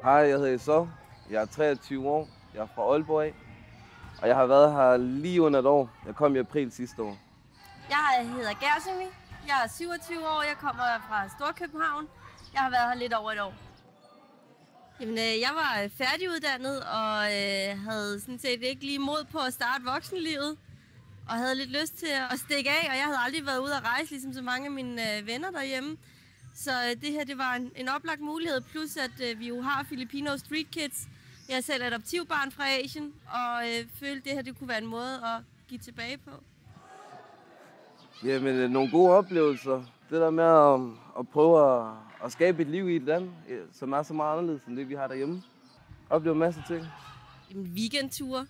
Hej, jeg hedder Esau. Jeg er 23 år. Jeg er fra Aalborg af. Og jeg har været her lige under et år. Jeg kom i april sidste år. Jeg hedder Gersemi. Jeg er 27 år. Jeg kommer fra Storkøbenhavn. Jeg har været her lidt over et år. Jamen, jeg var færdiguddannet og havde sådan set ikke lige mod på at starte voksenlivet. Og havde lidt lyst til at stikke af, og jeg havde aldrig været ude at rejse, ligesom så mange af mine venner derhjemme. Så det her, det var en oplagt mulighed, plus at vi jo har Filipino Street Kids. Jeg er selv adoptivbarn fra Asien, og følte, det her det kunne være en måde at give tilbage på. Jamen, nogle gode oplevelser. Det der med at prøve at skabe et liv i et land, som er så meget anderledes end det, vi har derhjemme. Opleve masser af ting. En weekendtur.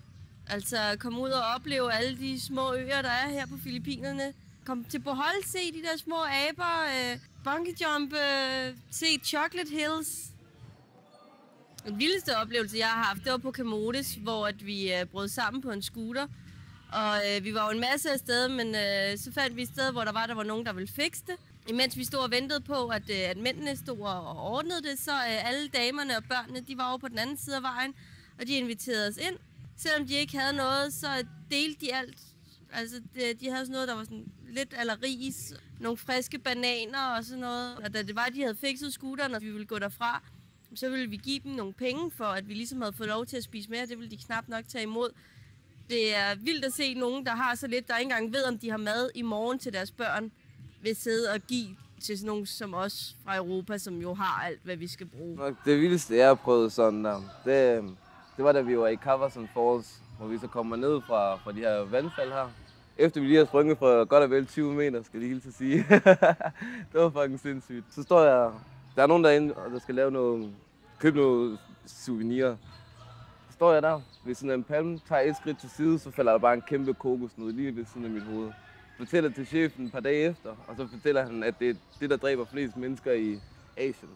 Altså komme ud og opleve alle de små øer, der er her på Filippinerne. Kom til Bohol, se de der små aber, bungee jump, se Chocolate Hills. Den vildeste oplevelse, jeg har haft, det var på Camotes, hvor at vi brød sammen på en scooter. Og vi var jo en masse af sted, men så fandt vi et sted, hvor der var nogen, der ville fikse det. Imens vi stod og ventede på, at mændene stod og ordnede det, så alle damerne og børnene, de var over på den anden side af vejen, og de inviterede os ind. Selvom de ikke havde noget, så delte de alt. Altså, de havde sådan noget, der var sådan lidt eller ris, nogle friske bananer og sådan noget. Og da det var, de havde fikset scooteren, og vi ville gå derfra, så ville vi give dem nogle penge for, at vi ligesom havde fået lov til at spise mere. Det ville de knap nok tage imod. Det er vildt at se nogen, der har så lidt, der ikke engang ved, om de har mad i morgen til deres børn, vil sidde og give til sådan nogen som os fra Europa, som jo har alt, hvad vi skal bruge. Det vildeste, jeg har prøvet sådan der, det var da vi var i Cavason Falls, hvor vi så kommer ned fra de her vandfald her. Efter vi lige har sprunget fra godt og vel 20 meter, skal jeg lige hilse at sige. Det var fucking sindssygt. Så står jeg, der er nogen derinde, der skal købe noget souvenirer. Så står jeg der ved sådan en palme, tager et skridt til side, så falder der bare en kæmpe kokosnød lige ved siden af mit hoved. Fortæller til chefen et par dage efter, og så fortæller han, at det er det, der dræber flest mennesker i Asien.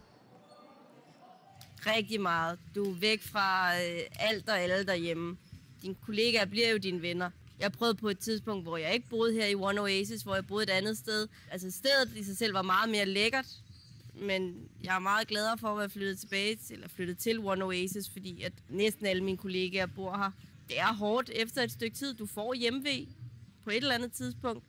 Rigtig meget. Du er væk fra alt og alle derhjemme. Dine kollegaer bliver jo dine venner. Jeg prøvede på et tidspunkt, hvor jeg ikke boede her i One Oasis, hvor jeg boede et andet sted. Altså stedet i sig selv var meget mere lækkert, men jeg er meget gladere for at være flyttet til One Oasis, fordi at næsten alle mine kollegaer bor her. Det er hårdt efter et stykke tid. Du får hjemve på et eller andet tidspunkt.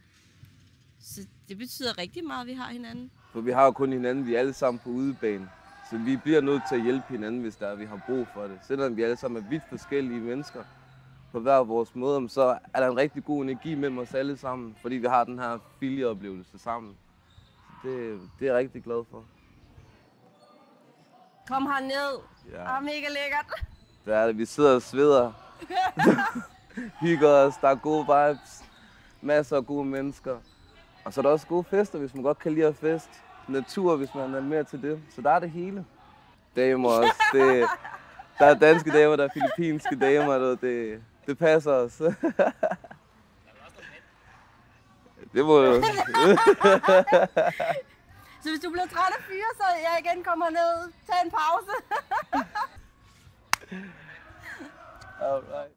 Så det betyder rigtig meget, at vi har hinanden. For vi har jo kun hinanden, vi er alle sammen på udebane. Så vi bliver nødt til at hjælpe hinanden, hvis vi har brug for det. Selvom vi alle sammen er vidt forskellige mennesker på hver vores måde, så er der en rigtig god energi mellem os alle sammen, fordi vi har den her filieoplevelse sammen. Det er jeg rigtig glad for. Kom herned. Ja. Og mega lækkert. Det er det. Vi sidder og sveder. Hygger os. Der er gode vibes. Masser af gode mennesker. Og så er der også gode fester, hvis man godt kan lide at fest. Natur, hvis man er mere til det. Så der er det hele. Damer også. Der er danske damer, der er filippinske damer. Det passer os. Det må jo. Så hvis du bliver træt af fyre, så jeg igen kommer ned, tag en pause. Alright.